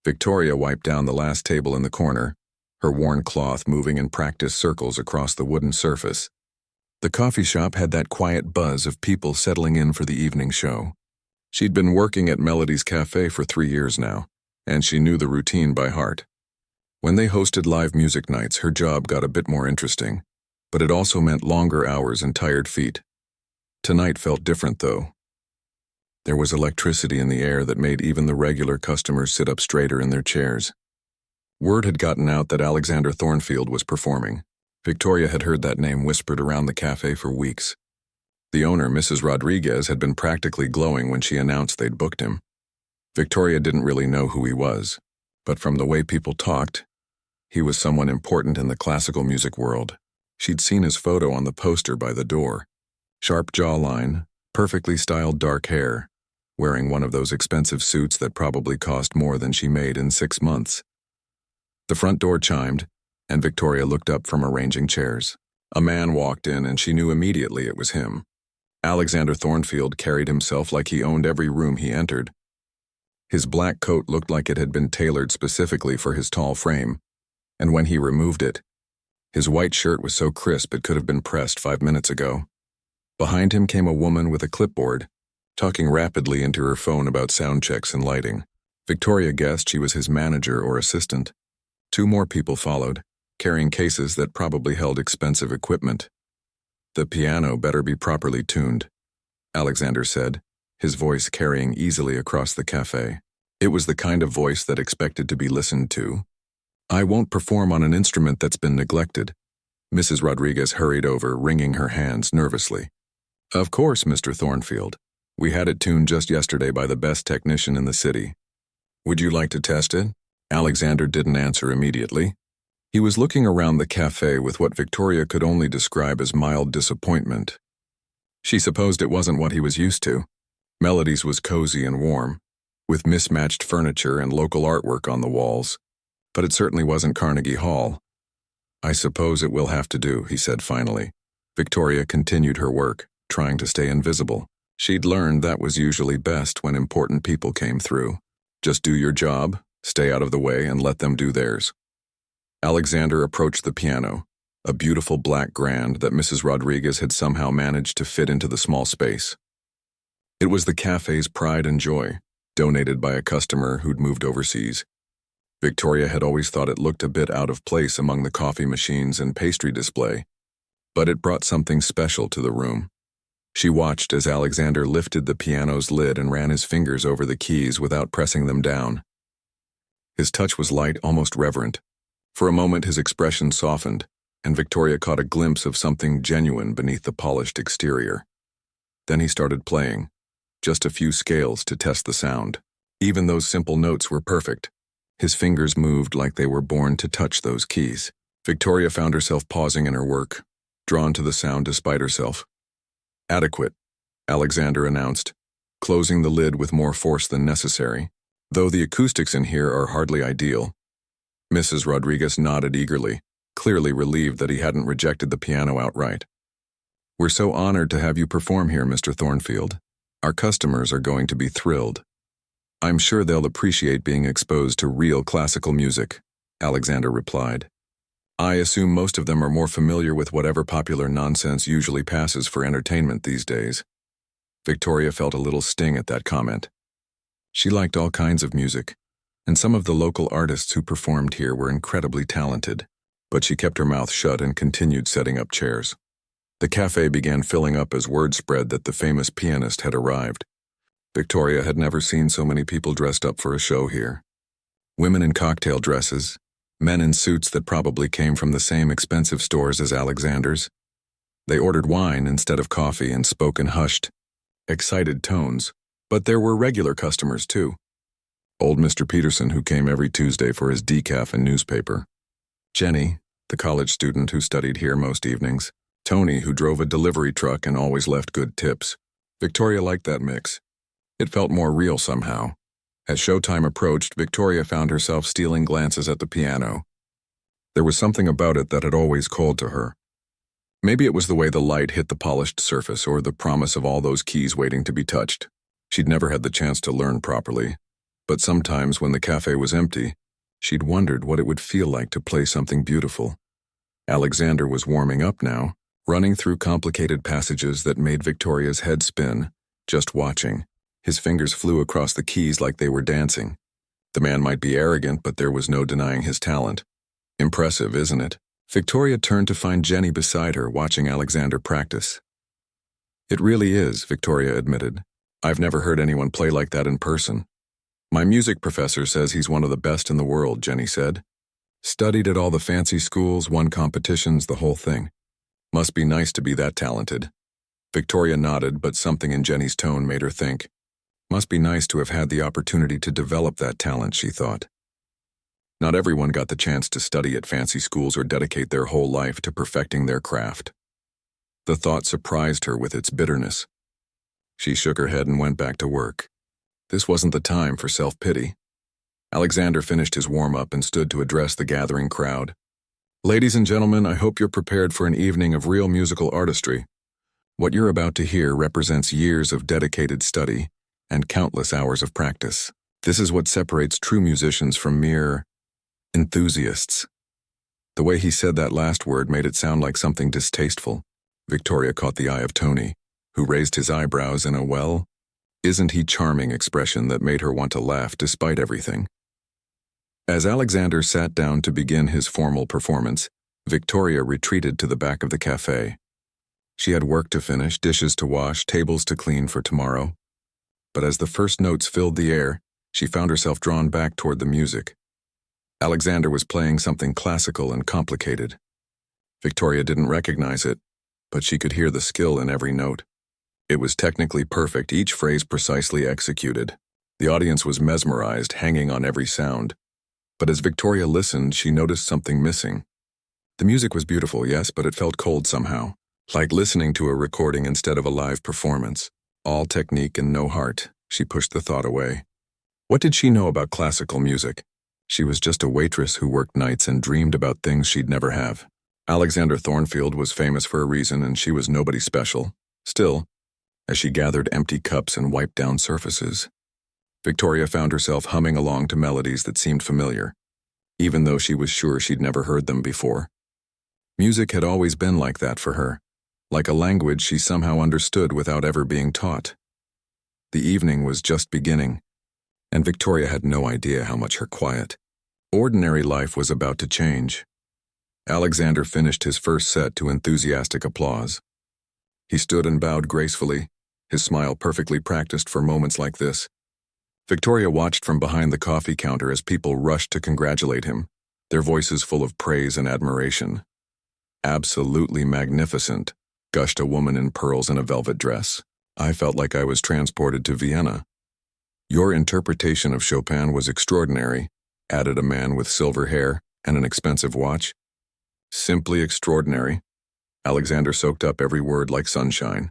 Victoria wiped down the last table in the corner, her worn cloth moving in practiced circles across the wooden surface. The coffee shop had that quiet buzz of people settling in for the evening show. She'd been working at Melody's Cafe for 3 years now, and she knew the routine by heart. When they hosted live music nights, her job got a bit more interesting, but it also meant longer hours and tired feet. Tonight felt different, though. There was electricity in the air that made even the regular customers sit up straighter in their chairs. Word had gotten out that Alexander Thornfield was performing. Victoria had heard that name whispered around the cafe for weeks. The owner, Mrs. Rodriguez, had been practically glowing when she announced they'd booked him. Victoria didn't really know who he was, but from the way people talked, he was someone important in the classical music world. She'd seen his photo on the poster by the door. Sharp jawline, perfectly styled dark hair, wearing one of those expensive suits that probably cost more than she made in 6 months. The front door chimed, and Victoria looked up from arranging chairs. A man walked in, and she knew immediately it was him. Alexander Thornfield carried himself like he owned every room he entered. His black coat looked like it had been tailored specifically for his tall frame, and when he removed it, his white shirt was so crisp it could have been pressed 5 minutes ago. Behind him came a woman with a clipboard, talking rapidly into her phone about sound checks and lighting. Victoria guessed she was his manager or assistant. 2 more people followed, carrying cases that probably held expensive equipment. "The piano better be properly tuned," Alexander said, his voice carrying easily across the cafe. It was the kind of voice that expected to be listened to. "I won't perform on an instrument that's been neglected." Mrs. Rodriguez hurried over, wringing her hands nervously. "Of course, Mr. Thornfield. We had it tuned just yesterday by the best technician in the city. Would you like to test it?" Alexander didn't answer immediately. He was looking around the cafe with what Victoria could only describe as mild disappointment. She supposed it wasn't what he was used to. Melody's was cozy and warm, with mismatched furniture and local artwork on the walls, but it certainly wasn't Carnegie Hall. "I suppose it will have to do," he said finally. Victoria continued her work, trying to stay invisible. She'd learned that was usually best when important people came through. Just do your job, stay out of the way, and let them do theirs. Alexander approached the piano, a beautiful black grand that Mrs. Rodriguez had somehow managed to fit into the small space. It was the cafe's pride and joy, donated by a customer who'd moved overseas. Victoria had always thought it looked a bit out of place among the coffee machines and pastry display, but it brought something special to the room. She watched as Alexander lifted the piano's lid and ran his fingers over the keys without pressing them down. His touch was light, almost reverent. For a moment his expression softened, and Victoria caught a glimpse of something genuine beneath the polished exterior. Then he started playing, just a few scales to test the sound. Even those simple notes were perfect. His fingers moved like they were born to touch those keys. Victoria found herself pausing in her work, drawn to the sound despite herself. "Adequate," Alexander announced, closing the lid with more force than necessary, "though the acoustics in here are hardly ideal." Mrs. Rodriguez nodded eagerly, clearly relieved that he hadn't rejected the piano outright. "We're so honored to have you perform here, Mr. Thornfield. Our customers are going to be thrilled. I'm sure they'll appreciate being exposed to real classical music," Alexander replied. "I assume most of them are more familiar with whatever popular nonsense usually passes for entertainment these days." Victoria felt a little sting at that comment. She liked all kinds of music, and some of the local artists who performed here were incredibly talented, but she kept her mouth shut and continued setting up chairs. The cafe began filling up as word spread that the famous pianist had arrived. Victoria had never seen so many people dressed up for a show here. Women in cocktail dresses, men in suits that probably came from the same expensive stores as Alexander's. They ordered wine instead of coffee and spoke in hushed, excited tones, but there were regular customers too. Old Mr. Peterson, who came every Tuesday for his decaf and newspaper. Jenny, the college student who studied here most evenings. Tony, who drove a delivery truck and always left good tips. Victoria liked that mix. It felt more real somehow. As showtime approached, Victoria found herself stealing glances at the piano. There was something about it that had always called to her. Maybe it was the way the light hit the polished surface or the promise of all those keys waiting to be touched. She'd never had the chance to learn properly, But sometimes when the cafe was empty, she'd wondered what it would feel like to play something beautiful. Alexander was warming up now, running through complicated passages that made Victoria's head spin, just watching. His fingers flew across the keys like they were dancing. The man might be arrogant, but there was no denying his talent. Impressive, isn't it? Victoria turned to find Jenny beside her, watching Alexander practice. It really is, Victoria admitted. I've never heard anyone play like that in person. My music professor says he's one of the best in the world, Jenny said. Studied at all the fancy schools, won competitions, the whole thing. Must be nice to be that talented. Victoria nodded, but something in Jenny's tone made her think. Must be nice to have had the opportunity to develop that talent, she thought. Not everyone got the chance to study at fancy schools or dedicate their whole life to perfecting their craft. The thought surprised her with its bitterness. She shook her head and went back to work. This wasn't the time for self-pity. Alexander finished his warm-up and stood to address the gathering crowd. Ladies and gentlemen, I hope you're prepared for an evening of real musical artistry. What you're about to hear represents years of dedicated study and countless hours of practice. This is what separates true musicians from mere enthusiasts. The way he said that last word made it sound like something distasteful. Victoria caught the eye of Tony, who raised his eyebrows in a well, isn't he charming expression that made her want to laugh despite everything. As Alexander sat down to begin his formal performance, Victoria retreated to the back of the cafe. She had work to finish, dishes to wash, tables to clean for tomorrow. But as the first notes filled the air, she found herself drawn back toward the music. Alexander was playing something classical and complicated. Victoria didn't recognize it, but she could hear the skill in every note. It was technically perfect, each phrase precisely executed. The audience was mesmerized, hanging on every sound. But as Victoria listened, she noticed something missing. The music was beautiful, yes, but it felt cold somehow, like listening to a recording instead of a live performance. All technique and no heart. She pushed the thought away. What did she know about classical music? She was just a waitress who worked nights and dreamed about things she'd never have. Alexander Thornfield was famous for a reason, and she was nobody special. Still, as she gathered empty cups and wiped down surfaces, Victoria found herself humming along to melodies that seemed familiar, even though she was sure she'd never heard them before. Music had always been like that for her, like a language she somehow understood without ever being taught. The evening was just beginning, and Victoria had no idea how much her quiet, ordinary life was about to change. Alexander finished his first set to enthusiastic applause. He stood and bowed gracefully, his smile perfectly practiced for moments like this. Victoria watched from behind the coffee counter as people rushed to congratulate him, their voices full of praise and admiration. Absolutely magnificent, gushed a woman in pearls and a velvet dress. I felt like I was transported to Vienna. Your interpretation of Chopin was extraordinary, added a man with silver hair and an expensive watch. Simply extraordinary. Alexander soaked up every word like sunshine.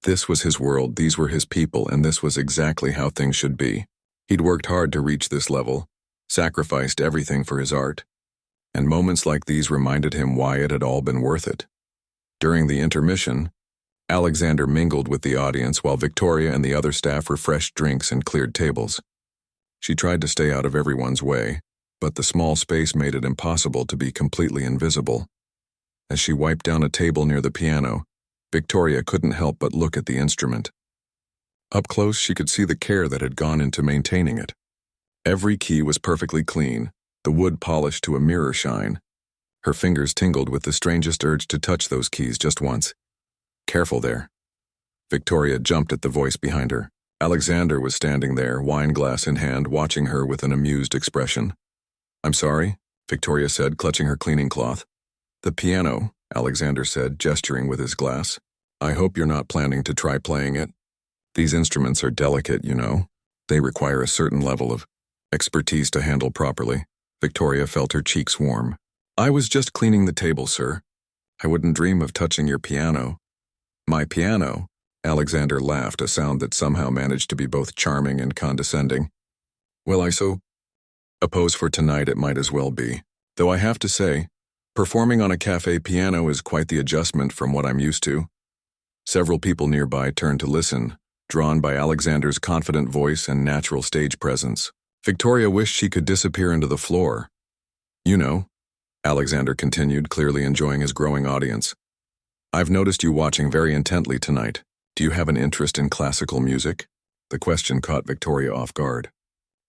This was his world, these were his people, and this was exactly how things should be. He'd worked hard to reach this level, sacrificed everything for his art, and moments like these reminded him why it had all been worth it. During the intermission, Alexander mingled with the audience while Victoria and the other staff refreshed drinks and cleared tables. She tried to stay out of everyone's way, but the small space made it impossible to be completely invisible. As she wiped down a table near the piano, Victoria couldn't help but look at the instrument. Up close, she could see the care that had gone into maintaining it. Every key was perfectly clean, the wood polished to a mirror shine. Her fingers tingled with the strangest urge to touch those keys just once. Careful there. Victoria jumped at the voice behind her. Alexander was standing there, wine glass in hand, watching her with an amused expression. I'm sorry, Victoria said, clutching her cleaning cloth. The piano, Alexander said, gesturing with his glass. I hope you're not planning to try playing it. These instruments are delicate, you know. They require a certain level of expertise to handle properly. Victoria felt her cheeks warm. I was just cleaning the table, sir. I wouldn't dream of touching your piano. My piano? Alexander laughed, a sound that somehow managed to be both charming and condescending. Well, I suppose for tonight it might as well be. Though I have to say, performing on a cafe piano is quite the adjustment from what I'm used to. Several people nearby turned to listen, drawn by Alexander's confident voice and natural stage presence. Victoria wished she could disappear into the floor. You know, Alexander continued, clearly enjoying his growing audience. I've noticed you watching very intently tonight. Do you have an interest in classical music? The question caught Victoria off guard.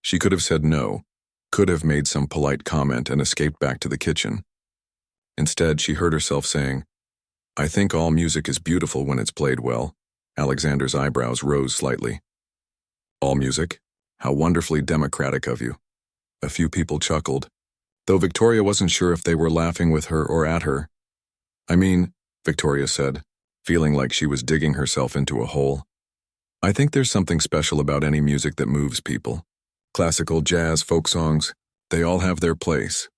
She could have said no, could have made some polite comment and escaped back to the kitchen. Instead, she heard herself saying, I think all music is beautiful when it's played well. Alexander's eyebrows rose slightly. All music? How wonderfully democratic of you. A few people chuckled, though Victoria wasn't sure if they were laughing with her or at her. I mean, Victoria said, feeling like she was digging herself into a hole. I think there's something special about any music that moves people. Classical, jazz, folk songs, they all have their place.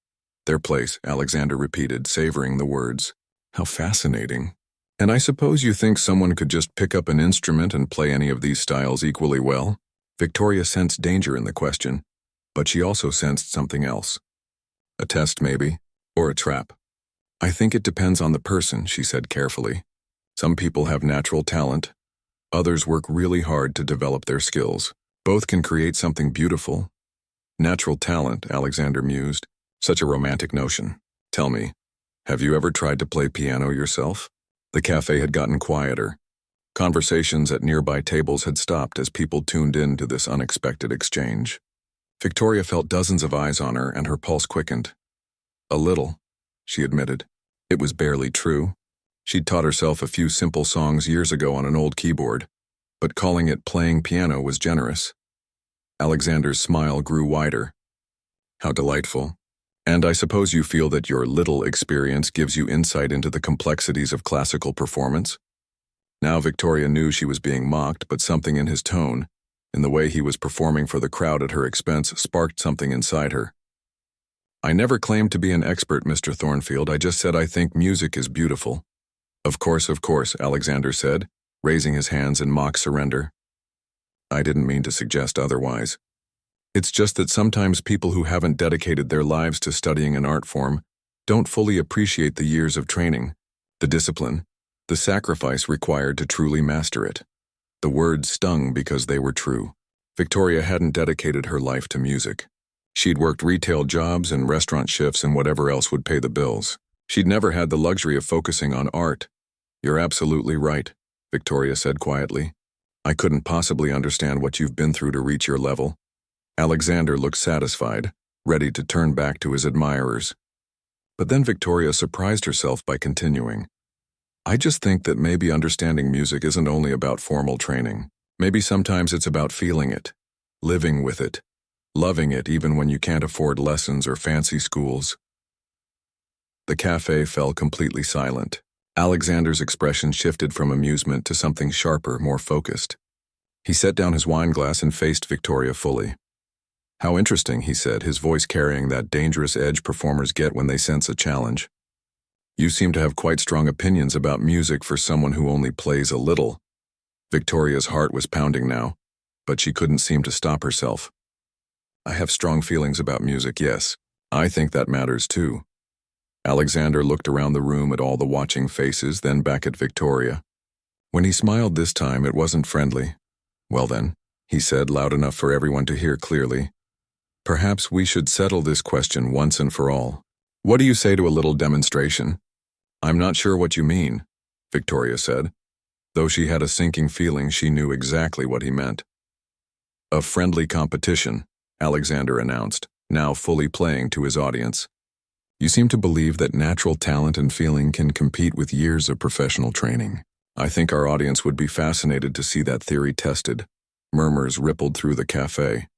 Their place, Alexander repeated, savoring the words. How fascinating. And I suppose you think someone could just pick up an instrument and play any of these styles equally well? Victoria sensed danger in the question, but she also sensed something else. A test, maybe, or a trap. I think it depends on the person, she said carefully. Some people have natural talent. Others work really hard to develop their skills. Both can create something beautiful. Natural talent, Alexander mused. Such a romantic notion. Tell me, have you ever tried to play piano yourself? The cafe had gotten quieter. Conversations at nearby tables had stopped as people tuned in to this unexpected exchange. Victoria felt dozens of eyes on her and her pulse quickened. A little, she admitted. It was barely true. She'd taught herself a few simple songs years ago on an old keyboard, but calling it playing piano was generous. Alexander's smile grew wider. How delightful. And I suppose you feel that your little experience gives you insight into the complexities of classical performance? Now Victoria knew she was being mocked, but something in his tone, in the way he was performing for the crowd at her expense, sparked something inside her. I never claimed to be an expert, Mr. Thornfield. I just said I think music is beautiful. Of course, Alexander said, raising his hands in mock surrender. I didn't mean to suggest otherwise. It's just that sometimes people who haven't dedicated their lives to studying an art form don't fully appreciate the years of training, the discipline, the sacrifice required to truly master it. The words stung because they were true. Victoria hadn't dedicated her life to music. She'd worked retail jobs and restaurant shifts and whatever else would pay the bills. She'd never had the luxury of focusing on art. You're absolutely right, Victoria said quietly. I couldn't possibly understand what you've been through to reach your level. Alexander looked satisfied, ready to turn back to his admirers. But then Victoria surprised herself by continuing. I just think that maybe understanding music isn't only about formal training. Maybe sometimes it's about feeling it, living with it, loving it even when you can't afford lessons or fancy schools. The cafe fell completely silent. Alexander's expression shifted from amusement to something sharper, more focused. He set down his wine glass and faced Victoria fully. How interesting, he said, his voice carrying that dangerous edge performers get when they sense a challenge. You seem to have quite strong opinions about music for someone who only plays a little. Victoria's heart was pounding now, but she couldn't seem to stop herself. I have strong feelings about music, yes. I think that matters too. Alexander looked around the room at all the watching faces, then back at Victoria. When he smiled this time, it wasn't friendly. Well then, he said, loud enough for everyone to hear clearly. Perhaps we should settle this question once and for all. What do you say to a little demonstration? I'm not sure what you mean, Victoria said, though she had a sinking feeling she knew exactly what he meant. A friendly competition, Alexander announced, now fully playing to his audience. You seem to believe that natural talent and feeling can compete with years of professional training. I think our audience would be fascinated to see that theory tested. Murmurs rippled through the cafe.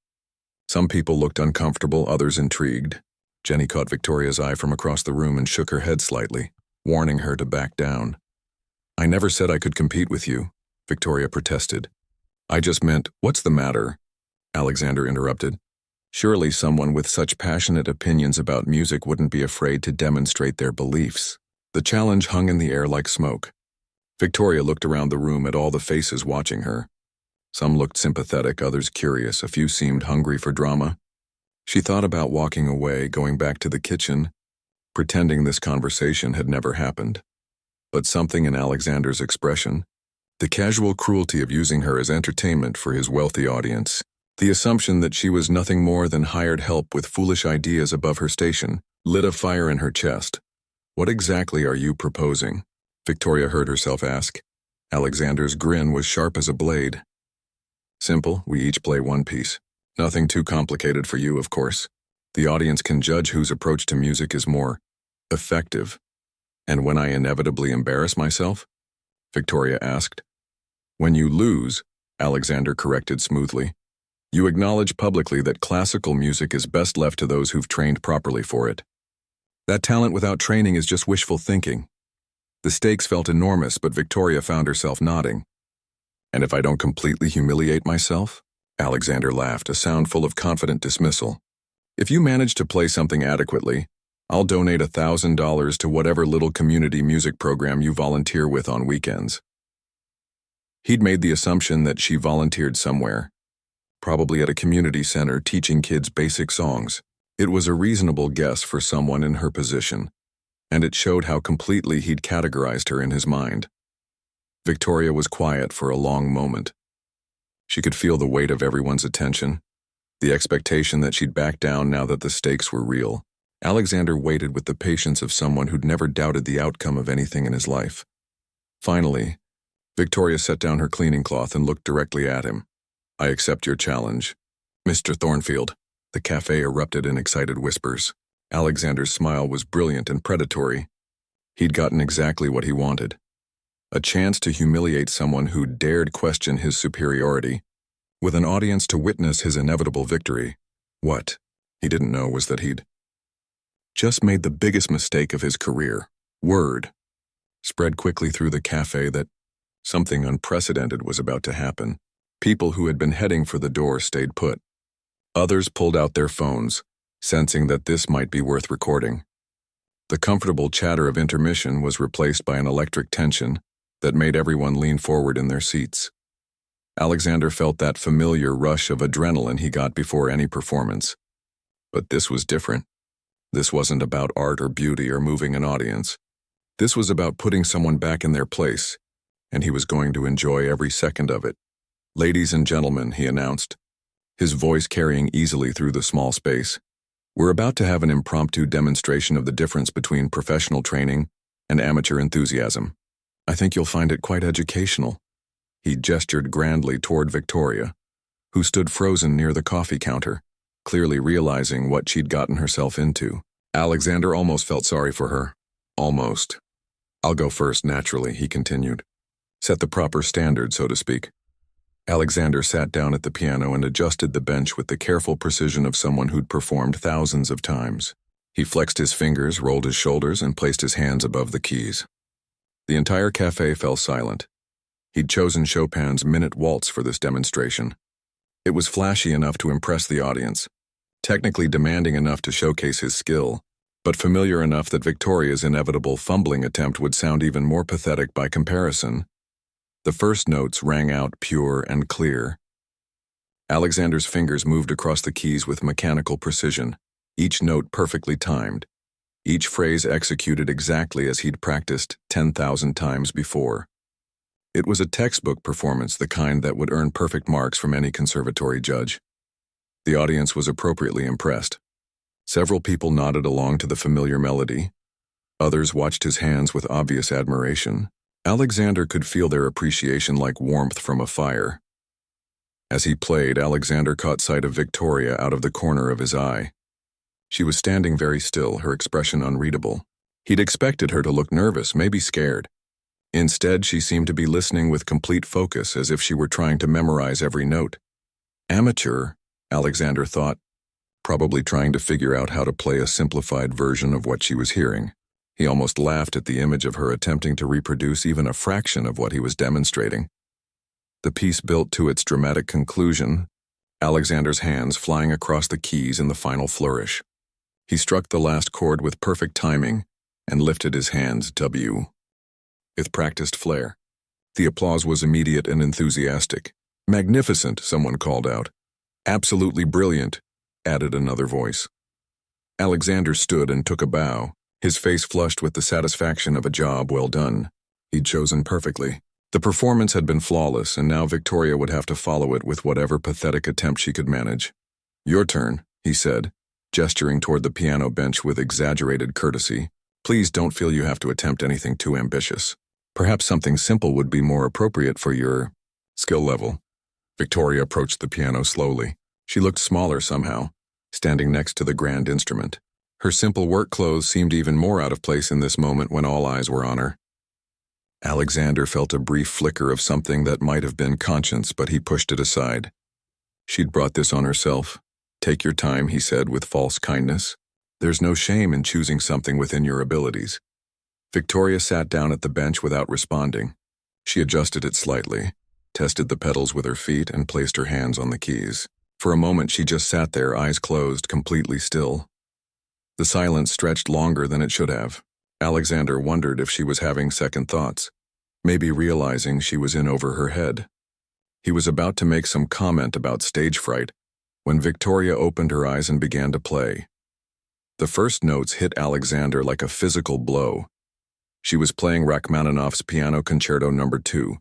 Some people looked uncomfortable, others intrigued. Jenny caught Victoria's eye from across the room and shook her head slightly, warning her to back down. I never said I could compete with you, Victoria protested. I just meant, what's the matter? Alexander interrupted. Surely someone with such passionate opinions about music wouldn't be afraid to demonstrate their beliefs. The challenge hung in the air like smoke. Victoria looked around the room at all the faces watching her. Some looked sympathetic, others curious, a few seemed hungry for drama. She thought about walking away, going back to the kitchen, pretending this conversation had never happened. But something in Alexander's expression, the casual cruelty of using her as entertainment for his wealthy audience, The assumption that she was nothing more than hired help with foolish ideas above her station lit a fire in her chest. "What exactly are you proposing?" Victoria heard herself ask. Alexander's grin was sharp as a blade. "Simple, we each play one piece. Nothing too complicated for you, of course. The audience can judge whose approach to music is more effective." "And when I inevitably embarrass myself?" Victoria asked. "When you lose," Alexander corrected smoothly. "You acknowledge publicly that classical music is best left to those who've trained properly for it. That talent without training is just wishful thinking." The stakes felt enormous, but Victoria found herself nodding. "And if I don't completely humiliate myself?" Alexander laughed, a sound full of confident dismissal. "If you manage to play something adequately, I'll donate $1,000 to whatever little community music program you volunteer with on weekends." He'd made the assumption that she volunteered somewhere, probably at a community center teaching kids basic songs. It was a reasonable guess for someone in her position, and it showed how completely he'd categorized her in his mind. Victoria was quiet for a long moment. She could feel the weight of everyone's attention, the expectation that she'd back down now that the stakes were real. Alexander waited with the patience of someone who'd never doubted the outcome of anything in his life. Finally, Victoria set down her cleaning cloth and looked directly at him. "I accept your challenge, Mr. Thornfield." The cafe erupted in excited whispers. Alexander's smile was brilliant and predatory. He'd gotten exactly what he wanted. A chance to humiliate someone who dared question his superiority, with an audience to witness his inevitable victory. What he didn't know was that he'd just made the biggest mistake of his career. Word spread quickly through the cafe that something unprecedented was about to happen. People who had been heading for the door stayed put. Others pulled out their phones, sensing that this might be worth recording. The comfortable chatter of intermission was replaced by an electric tension that made everyone lean forward in their seats. Alexander felt that familiar rush of adrenaline he got before any performance. But this was different. This wasn't about art or beauty or moving an audience. This was about putting someone back in their place, and he was going to enjoy every second of it. "Ladies and gentlemen," he announced, his voice carrying easily through the small space, "we're about to have an impromptu demonstration of the difference between professional training and amateur enthusiasm. I think you'll find it quite educational." He gestured grandly toward Victoria, who stood frozen near the coffee counter, clearly realizing what she'd gotten herself into. Alexander almost felt sorry for her. Almost. "I'll go first, naturally," he continued. "Set the proper standard, so to speak." Alexander sat down at the piano and adjusted the bench with the careful precision of someone who'd performed thousands of times. He flexed his fingers, rolled his shoulders, and placed his hands above the keys. The entire cafe fell silent. He'd chosen Chopin's Minute Waltz for this demonstration. It was flashy enough to impress the audience, technically demanding enough to showcase his skill, but familiar enough that Victoria's inevitable fumbling attempt would sound even more pathetic by comparison. The first notes rang out pure and clear. Alexander's fingers moved across the keys with mechanical precision, each note perfectly timed, each phrase executed exactly as he'd practiced 10,000 times before. It was a textbook performance, the kind that would earn perfect marks from any conservatory judge. The audience was appropriately impressed. Several people nodded along to the familiar melody. Others watched his hands with obvious admiration. Alexander could feel their appreciation like warmth from a fire. As he played, Alexander caught sight of Victoria out of the corner of his eye. She was standing very still, her expression unreadable. He'd expected her to look nervous, maybe scared. Instead, she seemed to be listening with complete focus, as if she were trying to memorize every note. Amateur, Alexander thought, probably trying to figure out how to play a simplified version of what she was hearing. He almost laughed at the image of her attempting to reproduce even a fraction of what he was demonstrating. The piece built to its dramatic conclusion, Alexander's hands flying across the keys in the final flourish. He struck the last chord with perfect timing and lifted his hands W. with practiced flair. The applause was immediate and enthusiastic. "Magnificent," someone called out. "Absolutely brilliant," added another voice. Alexander stood and took a bow, his face flushed with the satisfaction of a job well done. He'd chosen perfectly. The performance had been flawless, and now Victoria would have to follow it with whatever pathetic attempt she could manage. "Your turn," he said, gesturing toward the piano bench with exaggerated courtesy. "Please don't feel you have to attempt anything too ambitious. Perhaps something simple would be more appropriate for your skill level." Victoria approached the piano slowly. She looked smaller somehow, standing next to the grand instrument. Her simple work clothes seemed even more out of place in this moment when all eyes were on her. Alexander felt a brief flicker of something that might have been conscience, but he pushed it aside. She'd brought this on herself. "Take your time," he said with false kindness. "There's no shame in choosing something within your abilities." Victoria sat down at the bench without responding. She adjusted it slightly, tested the pedals with her feet, and placed her hands on the keys. For a moment she just sat there, eyes closed, completely still. The silence stretched longer than it should have. Alexander wondered if she was having second thoughts, maybe realizing she was in over her head. He was about to make some comment about stage fright when Victoria opened her eyes and began to play. The first notes hit Alexander like a physical blow. She was playing Rachmaninoff's Piano Concerto No. 2,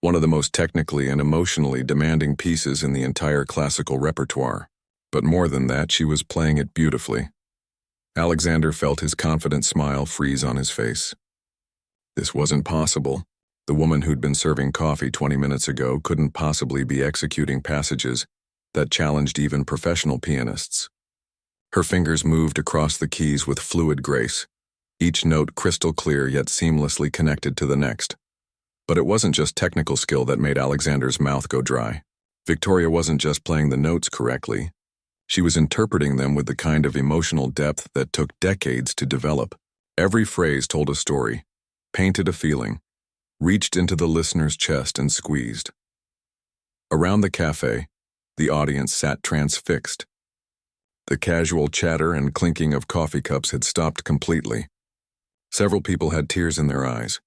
one of the most technically and emotionally demanding pieces in the entire classical repertoire. But more than that, she was playing it beautifully. Alexander felt his confident smile freeze on his face. This wasn't possible. The woman who'd been serving coffee 20 minutes ago couldn't possibly be executing passages that challenged even professional pianists. Her fingers moved across the keys with fluid grace, each note crystal clear yet seamlessly connected to the next. But it wasn't just technical skill that made Alexander's mouth go dry. Victoria wasn't just playing the notes correctly. She was interpreting them with the kind of emotional depth that took decades to develop. Every phrase told a story, painted a feeling, reached into the listener's chest and squeezed. Around the cafe, the audience sat transfixed. The casual chatter and clinking of coffee cups had stopped completely. Several people had tears in their eyes.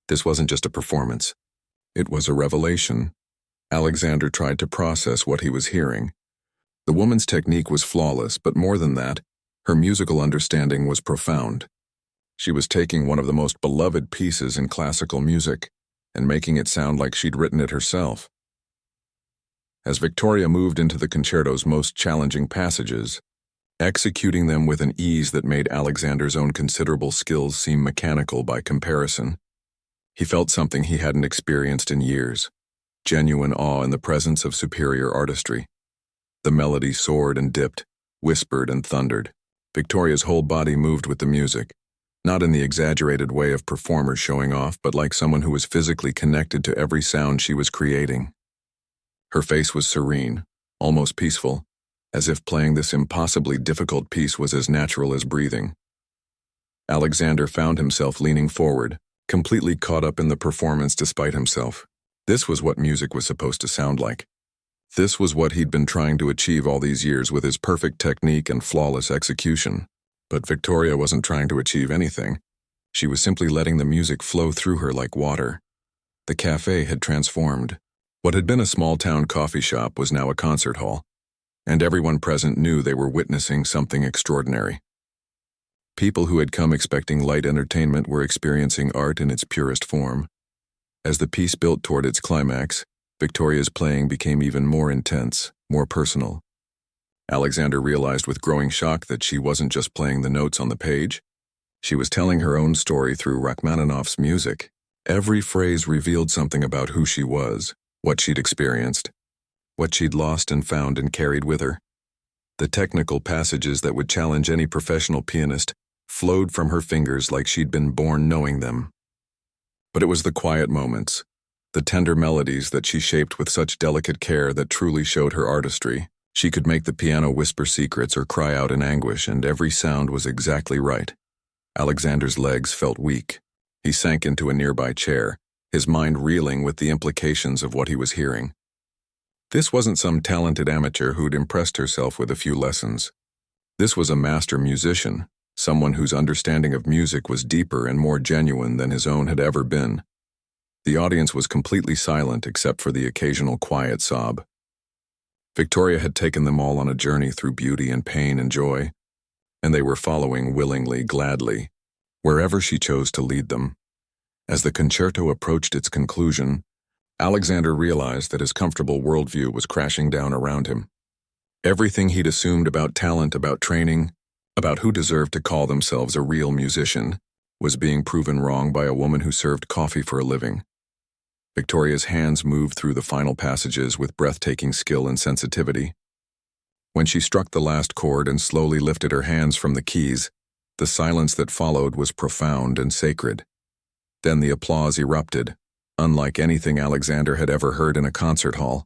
This wasn't just a performance. It was a revelation. Alexander tried to process what he was hearing. The woman's technique was flawless, but more than that, her musical understanding was profound. She was taking one of the most beloved pieces in classical music and making it sound like she'd written it herself. As Victoria moved into the concerto's most challenging passages, executing them with an ease that made Alexander's own considerable skills seem mechanical by comparison, he felt something he hadn't experienced in years, genuine awe in the presence of superior artistry. The melody soared and dipped, whispered and thundered. Victoria's whole body moved with the music, not in the exaggerated way of performers showing off, but like someone who was physically connected to every sound she was creating. Her face was serene, almost peaceful, as if playing this impossibly difficult piece was as natural as breathing. Alexander found himself leaning forward, completely caught up in the performance despite himself. This was what music was supposed to sound like. This was what he'd been trying to achieve all these years with his perfect technique and flawless execution. But Victoria wasn't trying to achieve anything. She was simply letting the music flow through her like water. The cafe had transformed. What had been a small-town coffee shop was now a concert hall, and everyone present knew they were witnessing something extraordinary. People who had come expecting light entertainment were experiencing art in its purest form. As the piece built toward its climax, Victoria's playing became even more intense, more personal. Alexander realized with growing shock that she wasn't just playing the notes on the page. She was telling her own story through Rachmaninoff's music. Every phrase revealed something about who she was, what she'd experienced, what she'd lost and found and carried with her. The technical passages that would challenge any professional pianist flowed from her fingers like she'd been born knowing them. But it was the quiet moments, the tender melodies that she shaped with such delicate care that truly showed her artistry. She could make the piano whisper secrets or cry out in anguish, and every sound was exactly right. Alexander's legs felt weak. He sank into a nearby chair, his mind reeling with the implications of what he was hearing. This wasn't some talented amateur who'd impressed herself with a few lessons. This was a master musician, someone whose understanding of music was deeper and more genuine than his own had ever been. The audience was completely silent except for the occasional quiet sob. Victoria had taken them all on a journey through beauty and pain and joy, and they were following willingly, gladly, wherever she chose to lead them. As the concerto approached its conclusion, Alexander realized that his comfortable worldview was crashing down around him. Everything he'd assumed about talent, about training, about who deserved to call themselves a real musician, was being proven wrong by a woman who served coffee for a living. Victoria's hands moved through the final passages with breathtaking skill and sensitivity. When she struck the last chord and slowly lifted her hands from the keys, the silence that followed was profound and sacred. Then the applause erupted, unlike anything Alexander had ever heard in a concert hall.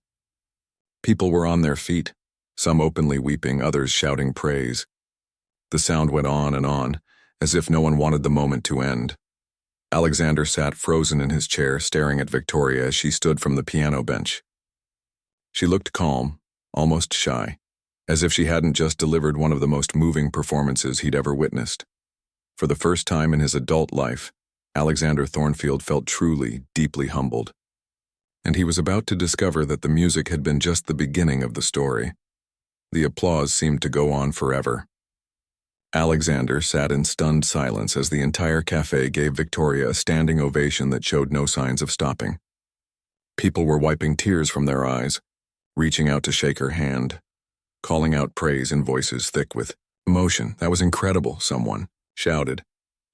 People were on their feet, some openly weeping, others shouting praise. The sound went on, as if no one wanted the moment to end. Alexander sat frozen in his chair, staring at Victoria as she stood from the piano bench. She looked calm, almost shy, as if she hadn't just delivered one of the most moving performances he'd ever witnessed. For the first time in his adult life, Alexander Thornfield felt truly, deeply humbled. And he was about to discover that the music had been just the beginning of the story. The applause seemed to go on forever. Alexander sat in stunned silence as the entire cafe gave Victoria a standing ovation that showed no signs of stopping. People were wiping tears from their eyes, reaching out to shake her hand, calling out praise in voices thick with emotion. "That was incredible," someone shouted.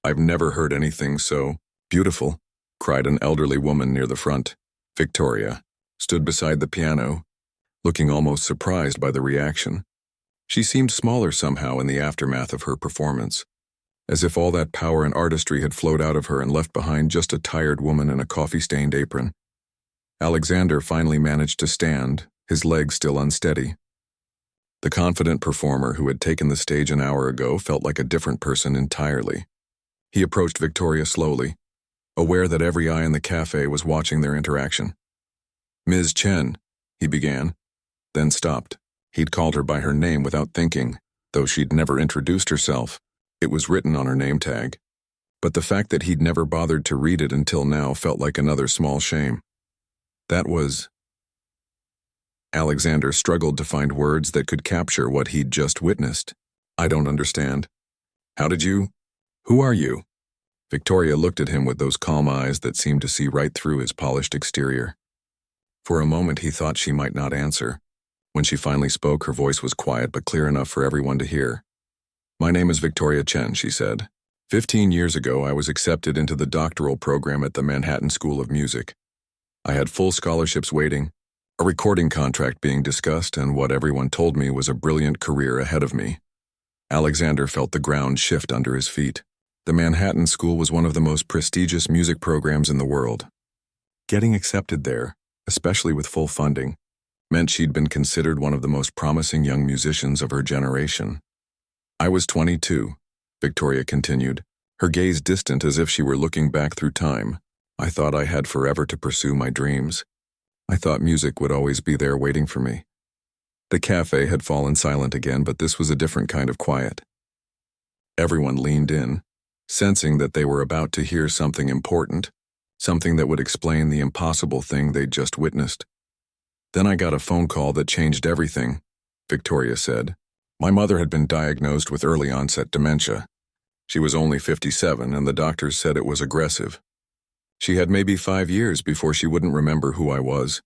"I've never heard anything so beautiful," cried an elderly woman near the front. Victoria stood beside the piano, looking almost surprised by the reaction. She seemed smaller somehow in the aftermath of her performance, as if all that power and artistry had flowed out of her and left behind just a tired woman in a coffee-stained apron. Alexander finally managed to stand, his legs still unsteady. The confident performer who had taken the stage an hour ago felt like a different person entirely. He approached Victoria slowly, aware that every eye in the cafe was watching their interaction. "Ms. Chen," he began, then stopped. He'd called her by her name without thinking, though she'd never introduced herself. It was written on her name tag. But the fact that he'd never bothered to read it until now felt like another small shame. That was... Alexander struggled to find words that could capture what he'd just witnessed. "I don't understand. How did you... Who are you?" Victoria looked at him with those calm eyes that seemed to see right through his polished exterior. For a moment he thought she might not answer. When she finally spoke, her voice was quiet but clear enough for everyone to hear. "My name is Victoria Chen," she said. 15 years ago, I was accepted into the doctoral program at the Manhattan School of Music. I had full scholarships waiting, a recording contract being discussed, and what everyone told me was a brilliant career ahead of me. Alexander felt the ground shift under his feet. The Manhattan School was one of the most prestigious music programs in the world. Getting accepted there, especially with full funding, meant she'd been considered one of the most promising young musicians of her generation. "I was 22, Victoria continued, her gaze distant as if she were looking back through time. "I thought I had forever to pursue my dreams. I thought music would always be there waiting for me." The cafe had fallen silent again, but this was a different kind of quiet. Everyone leaned in, sensing that they were about to hear something important, something that would explain the impossible thing they'd just witnessed. "Then I got a phone call that changed everything," Victoria said. "My mother had been diagnosed with early-onset dementia. She was only 57, and the doctors said it was aggressive. She had maybe 5 years before she wouldn't remember who I was."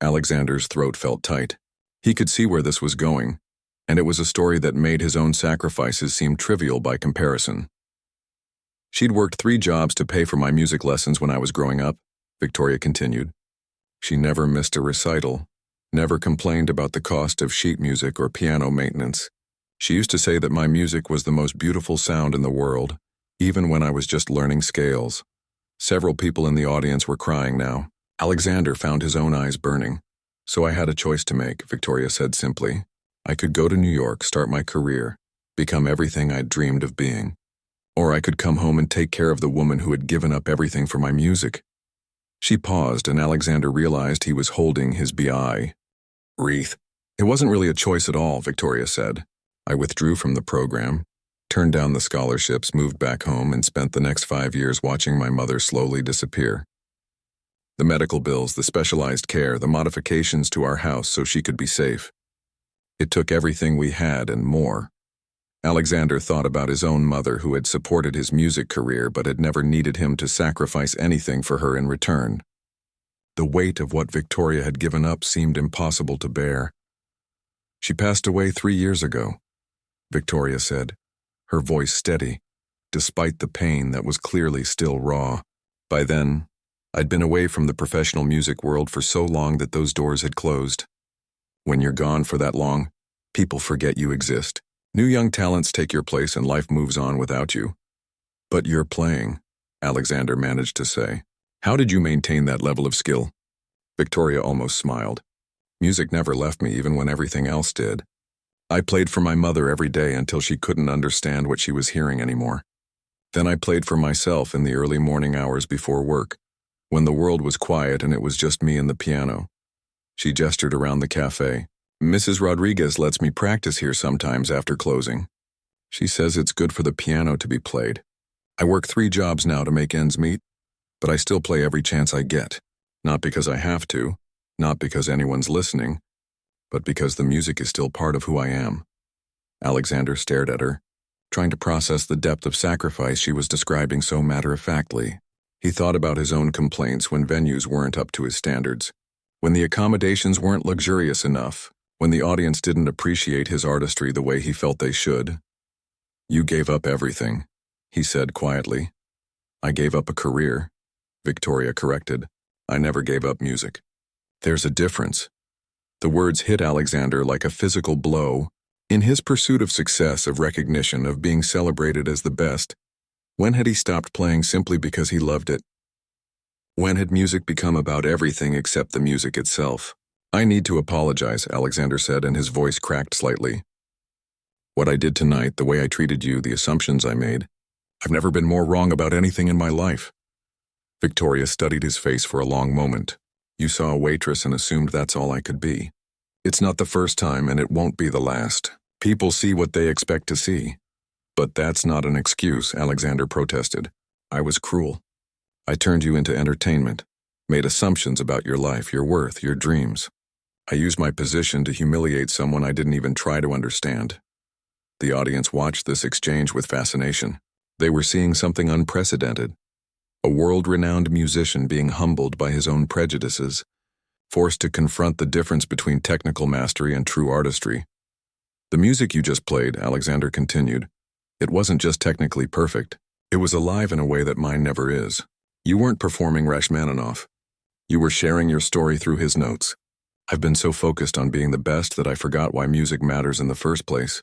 Alexander's throat felt tight. He could see where this was going, and it was a story that made his own sacrifices seem trivial by comparison. "She'd worked 3 jobs to pay for my music lessons when I was growing up," Victoria continued. "She never missed a recital, never complained about the cost of sheet music or piano maintenance. She used to say that my music was the most beautiful sound in the world, even when I was just learning scales." Several people in the audience were crying now. Alexander found his own eyes burning. "So I had a choice to make," Victoria said simply. "I could go to New York, start my career, become everything I'd dreamed of being. Or I could come home and take care of the woman who had given up everything for my music." She paused, and Alexander realized he was holding his bi wreath. "It wasn't really a choice at all," Victoria said. "I withdrew from the program, turned down the scholarships, moved back home, and spent the next 5 years watching my mother slowly disappear. The medical bills, the specialized care, the modifications to our house so she could be safe. It took everything we had and more. Alexander thought about his own mother who had supported his music career but had never needed him to sacrifice anything for her in return. The weight of what Victoria had given up seemed impossible to bear. "She passed away 3 years ago," Victoria said, her voice steady, despite the pain that was clearly still raw. By then, I'd been away from the professional music world for so long that those doors had closed. When you're gone for that long, people forget you exist. New young talents take your place and life moves on without you. "But you're playing," Alexander managed to say. "How did you maintain that level of skill?" Victoria almost smiled. "Music never left me even when everything else did. I played for my mother every day until she couldn't understand what she was hearing anymore. Then I played for myself in the early morning hours before work, when the world was quiet and it was just me and the piano." She gestured around the cafe. "Mrs. Rodriguez lets me practice here sometimes after closing. She says it's good for the piano to be played. I work 3 jobs now to make ends meet, but I still play every chance I get. Not because I have to, not because anyone's listening, but because the music is still part of who I am." Alexander stared at her, trying to process the depth of sacrifice she was describing so matter-of-factly. He thought about his own complaints when venues weren't up to his standards, when the accommodations weren't luxurious enough, when the audience didn't appreciate his artistry the way he felt they should. "You gave up everything," he said quietly. "I gave up a career," Victoria corrected. "I never gave up music." "There's a difference." The words hit Alexander like a physical blow. In his pursuit of success, of recognition, of being celebrated as the best, when had he stopped playing simply because he loved it? When had music become about everything except the music itself? "I need to apologize," Alexander said, and his voice cracked slightly. "What I did tonight, the way I treated you, the assumptions I made, I've never been more wrong about anything in my life." Victoria studied his face for a long moment. "You saw a waitress and assumed that's all I could be. It's not the first time and it won't be the last. People see what they expect to see." "But that's not an excuse," Alexander protested. "I was cruel. I turned you into entertainment, made assumptions about your life, your worth, your dreams. I used my position to humiliate someone I didn't even try to understand." The audience watched this exchange with fascination. They were seeing something unprecedented. A world-renowned musician being humbled by his own prejudices, forced to confront the difference between technical mastery and true artistry. "The music you just played," Alexander continued, "it wasn't just technically perfect. It was alive in a way that mine never is. You weren't performing Rachmaninoff. You were sharing your story through his notes. I've been so focused on being the best that I forgot why music matters in the first place."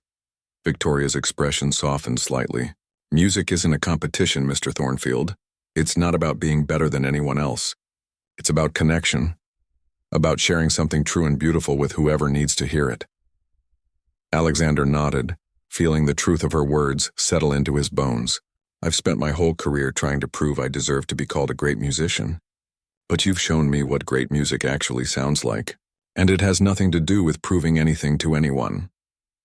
Victoria's expression softened slightly. "Music isn't a competition, Mr. Thornfield. It's not about being better than anyone else. It's about connection, about sharing something true and beautiful with whoever needs to hear it." Alexander nodded, feeling the truth of her words settle into his bones. "I've spent my whole career trying to prove I deserve to be called a great musician. But you've shown me what great music actually sounds like. And it has nothing to do with proving anything to anyone."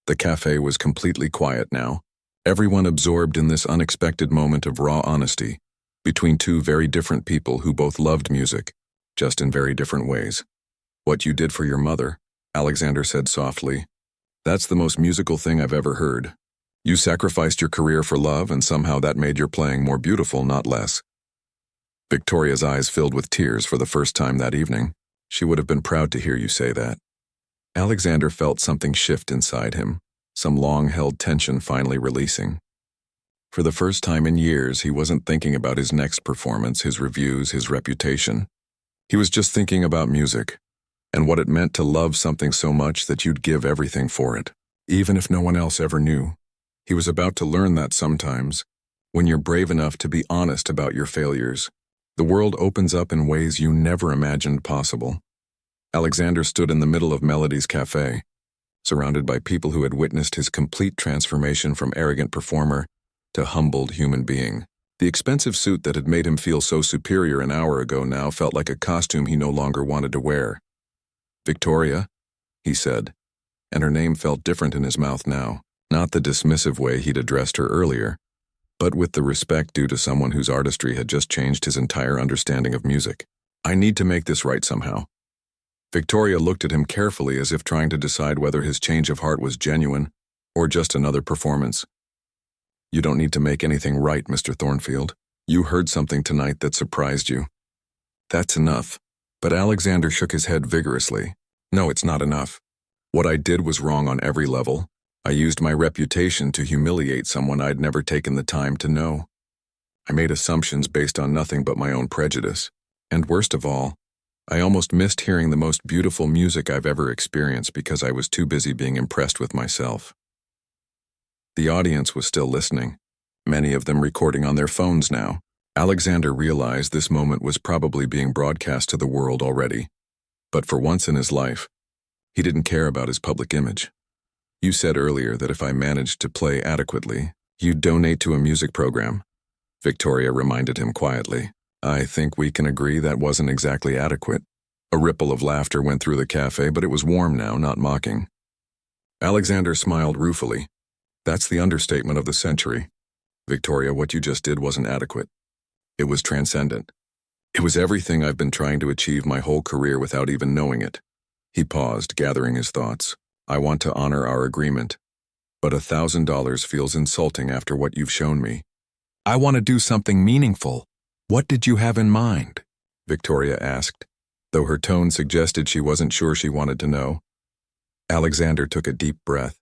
The cafe was completely quiet now, everyone absorbed in this unexpected moment of raw honesty between 2 very different people who both loved music, just in very different ways. "What you did for your mother," Alexander said softly, "that's the most musical thing I've ever heard. You sacrificed your career for love, and somehow that made your playing more beautiful, not less." Victoria's eyes filled with tears for the first time that evening. "She would have been proud to hear you say that." Alexander felt something shift inside him, some long-held tension finally releasing. For the first time in years, he wasn't thinking about his next performance, his reviews, his reputation. He was just thinking about music, and what it meant to love something so much that you'd give everything for it, even if no one else ever knew. He was about to learn that sometimes, when you're brave enough to be honest about your failures, the world opens up in ways you never imagined possible. Alexander stood in the middle of Melody's cafe, surrounded by people who had witnessed his complete transformation from arrogant performer to humbled human being. The expensive suit that had made him feel so superior an hour ago now felt like a costume he no longer wanted to wear. "Victoria," he said, and her name felt different in his mouth now, not the dismissive way he'd addressed her earlier, but with the respect due to someone whose artistry had just changed his entire understanding of music. "I need to make this right somehow." Victoria looked at him carefully as if trying to decide whether his change of heart was genuine or just another performance. You don't need to make anything right, Mr. Thornfield. You heard something tonight that surprised you. That's enough. But Alexander shook his head vigorously. No, it's not enough. What I did was wrong on every level. I used my reputation to humiliate someone I'd never taken the time to know. I made assumptions based on nothing but my own prejudice. And worst of all, I almost missed hearing the most beautiful music I've ever experienced because I was too busy being impressed with myself. The audience was still listening, many of them recording on their phones now. Alexander realized this moment was probably being broadcast to the world already. But for once in his life, he didn't care about his public image. You said earlier that if I managed to play adequately, you'd donate to a music program. Victoria reminded him quietly. I think we can agree that wasn't exactly adequate. A ripple of laughter went through the cafe, but it was warm now, not mocking. Alexander smiled ruefully. That's the understatement of the century. Victoria, what you just did wasn't adequate. It was transcendent. It was everything I've been trying to achieve my whole career without even knowing it. He paused, gathering his thoughts. I want to honor our agreement, but $1,000 feels insulting after what you've shown me. I want to do something meaningful. What did you have in mind? Victoria asked, though her tone suggested she wasn't sure she wanted to know. Alexander took a deep breath.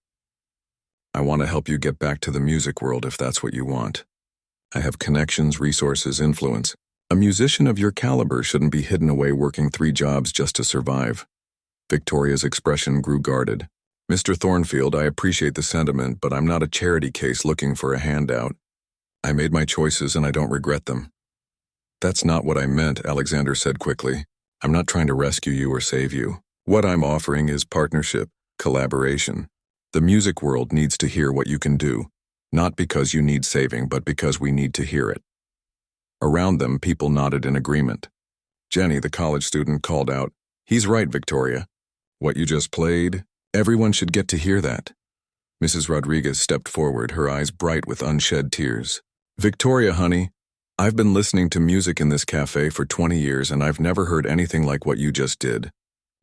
I want to help you get back to the music world if that's what you want. I have connections, resources, influence. A musician of your caliber shouldn't be hidden away working 3 jobs just to survive. Victoria's expression grew guarded. Mr. Thornfield, I appreciate the sentiment, but I'm not a charity case looking for a handout. I made my choices and I don't regret them. That's not what I meant, Alexander said quickly. I'm not trying to rescue you or save you. What I'm offering is partnership, collaboration. The music world needs to hear what you can do, not because you need saving, but because we need to hear it. Around them, people nodded in agreement. Jenny, the college student, called out, He's right, Victoria. What you just played, everyone should get to hear that. Mrs. Rodriguez stepped forward, her eyes bright with unshed tears. Victoria, honey, I've been listening to music in this cafe for 20 years and I've never heard anything like what you just did.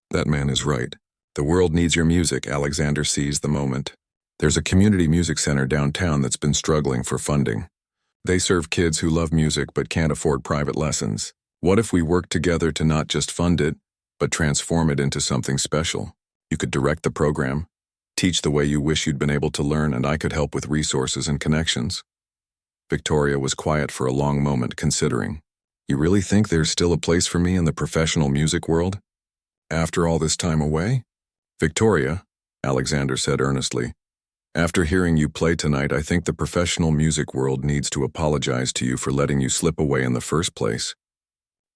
That man is right. The world needs your music, Alexander seized the moment. There's a community music center downtown that's been struggling for funding. They serve kids who love music but can't afford private lessons. What if we worked together to not just fund it, but transform it into something special? You could direct the program, teach the way you wish you'd been able to learn, and I could help with resources and connections. Victoria was quiet for a long moment, considering. You really think there's still a place for me in the professional music world? After all this time away? Victoria, Alexander said earnestly, after hearing you play tonight, I think the professional music world needs to apologize to you for letting you slip away in the first place.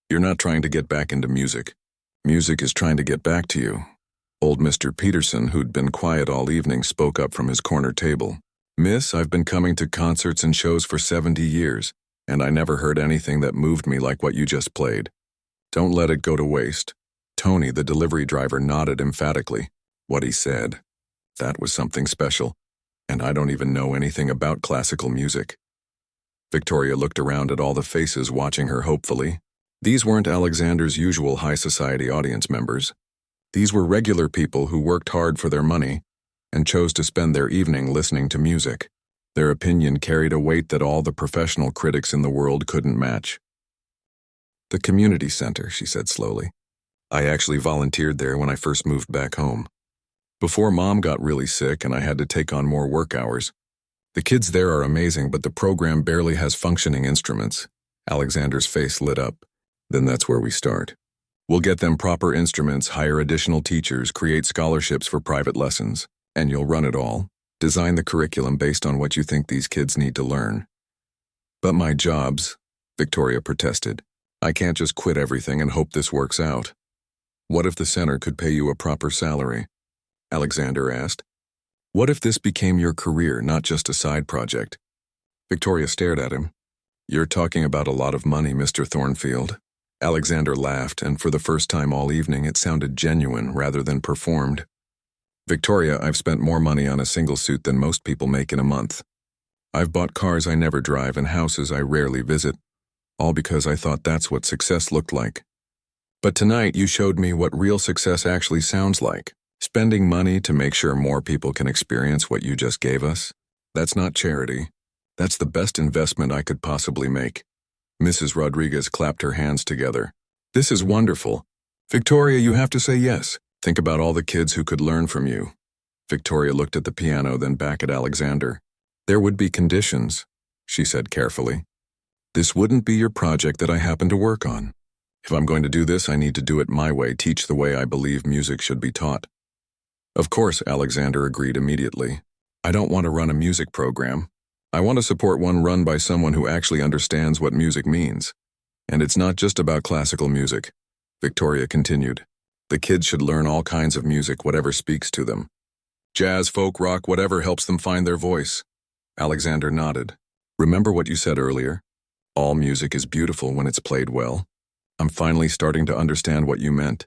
You're not trying to get back into music. Music is trying to get back to you. Old Mr. Peterson, who'd been quiet all evening, spoke up from his corner table. Miss, I've been coming to concerts and shows for 70 years, and I never heard anything that moved me like what you just played. Don't let it go to waste. Tony, the delivery driver, nodded emphatically. What he said. That was something special, and I don't even know anything about classical music. Victoria looked around at all the faces watching her hopefully. These weren't Alexander's usual high society audience members. These were regular people who worked hard for their money and chose to spend their evening listening to music. Their opinion carried a weight that all the professional critics in the world couldn't match. The community center, she said slowly. I actually volunteered there when I first moved back home. Before Mom got really sick and I had to take on more work hours. The kids there are amazing, but the program barely has functioning instruments. Alexander's face lit up. Then that's where we start. We'll get them proper instruments, hire additional teachers, create scholarships for private lessons, and you'll run it all. Design the curriculum based on what you think these kids need to learn. But my jobs, Victoria protested. I can't just quit everything and hope this works out. What if the center could pay you a proper salary? Alexander asked. What if this became your career, not just a side project? Victoria stared at him. You're talking about a lot of money, Mr. Thornfield. Alexander laughed, and for the first time all evening it sounded genuine rather than performed. Victoria, I've spent more money on a single suit than most people make in a month. I've bought cars I never drive and houses I rarely visit, all because I thought that's what success looked like. But tonight you showed me what real success actually sounds like. Spending money to make sure more people can experience what you just gave us. That's not charity. That's the best investment I could possibly make. Mrs. Rodriguez clapped her hands together. This is wonderful. Victoria, you have to say yes. Think about all the kids who could learn from you. Victoria looked at the piano, then back at Alexander. There would be conditions, she said carefully. This wouldn't be your project that I happen to work on. If I'm going to do this, I need to do it my way, teach the way I believe music should be taught. Of course, Alexander agreed immediately. I don't want to run a music program. I want to support one run by someone who actually understands what music means. And it's not just about classical music. Victoria continued. The kids should learn all kinds of music, whatever speaks to them. Jazz, folk, rock, whatever helps them find their voice. Alexander nodded. Remember what you said earlier? All music is beautiful when it's played well. I'm finally starting to understand what you meant.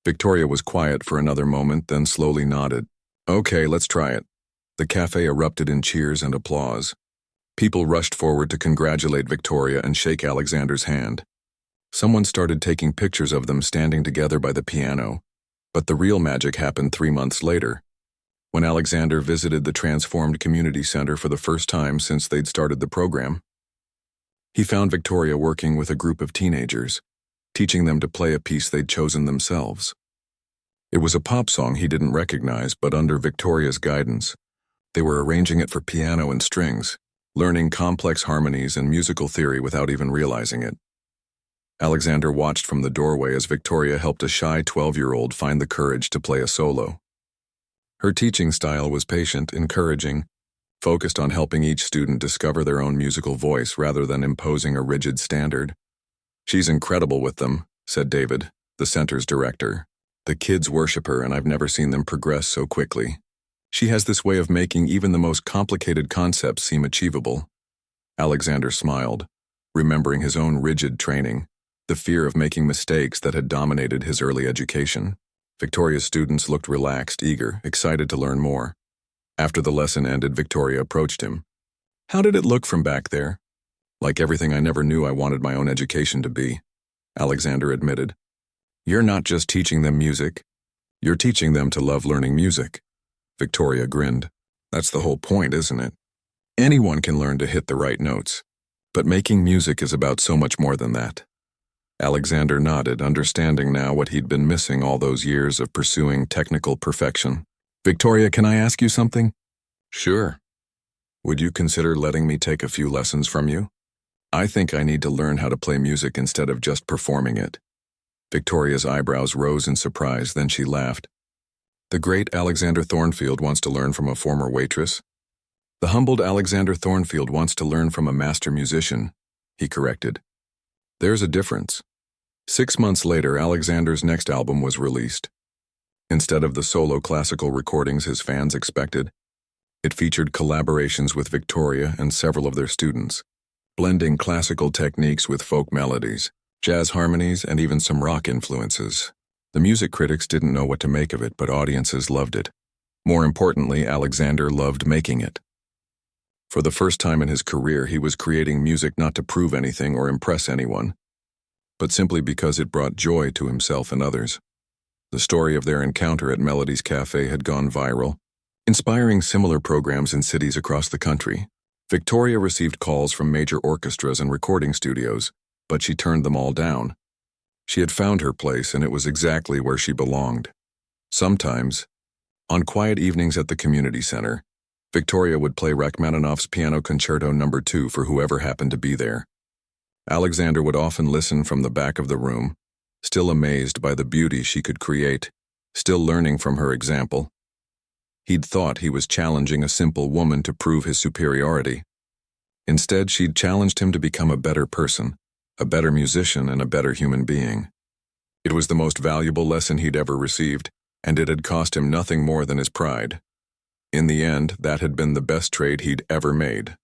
Victoria was quiet for another moment, then slowly nodded. Okay, let's try it. The cafe erupted in cheers and applause. People rushed forward to congratulate Victoria and shake Alexander's hand. Someone started taking pictures of them standing together by the piano, but the real magic happened 3 months later, when Alexander visited the transformed community center for the first time since they'd started the program. He found Victoria working with a group of teenagers, teaching them to play a piece they'd chosen themselves. It was a pop song he didn't recognize, but under Victoria's guidance, they were arranging it for piano and strings, learning complex harmonies and musical theory without even realizing it. Alexander watched from the doorway as Victoria helped a shy 12-year-old find the courage to play a solo. Her teaching style was patient, encouraging, focused on helping each student discover their own musical voice rather than imposing a rigid standard. She's incredible with them, said David, the center's director. The kids worship her, and I've never seen them progress so quickly. She has this way of making even the most complicated concepts seem achievable. Alexander smiled, remembering his own rigid training, the fear of making mistakes that had dominated his early education. Victoria's students looked relaxed, eager, excited to learn more. After the lesson ended, Victoria approached him. How did it look from back there? Like everything I never knew I wanted my own education to be, Alexander admitted. You're not just teaching them music. You're teaching them to love learning music. Victoria grinned. That's the whole point, isn't it? Anyone can learn to hit the right notes. But making music is about so much more than that. Alexander nodded, understanding now what he'd been missing all those years of pursuing technical perfection. Victoria, can I ask you something? Sure. Would you consider letting me take a few lessons from you? I think I need to learn how to play music instead of just performing it. Victoria's eyebrows rose in surprise, then she laughed. The great Alexander Thornfield wants to learn from a former waitress. The humbled Alexander Thornfield wants to learn from a master musician, he corrected. There's a difference. 6 months later, Alexander's next album was released. Instead of the solo classical recordings his fans expected, it featured collaborations with Victoria and several of their students, blending classical techniques with folk melodies, jazz harmonies, and even some rock influences. The music critics didn't know what to make of it, but audiences loved it. More importantly, Alexander loved making it. For the first time in his career, he was creating music not to prove anything or impress anyone, but simply because it brought joy to himself and others. The story of their encounter at Melody's Cafe had gone viral, inspiring similar programs in cities across the country. Victoria received calls from major orchestras and recording studios, but she turned them all down. She had found her place, and it was exactly where she belonged. Sometimes, on quiet evenings at the community center, Victoria would play Rachmaninoff's Piano Concerto No. 2 for whoever happened to be there. Alexander would often listen from the back of the room, still amazed by the beauty she could create, still learning from her example. He'd thought he was challenging a simple woman to prove his superiority. Instead, she'd challenged him to become a better person, a better musician, and a better human being. It was the most valuable lesson he'd ever received, and it had cost him nothing more than his pride. In the end, that had been the best trade he'd ever made.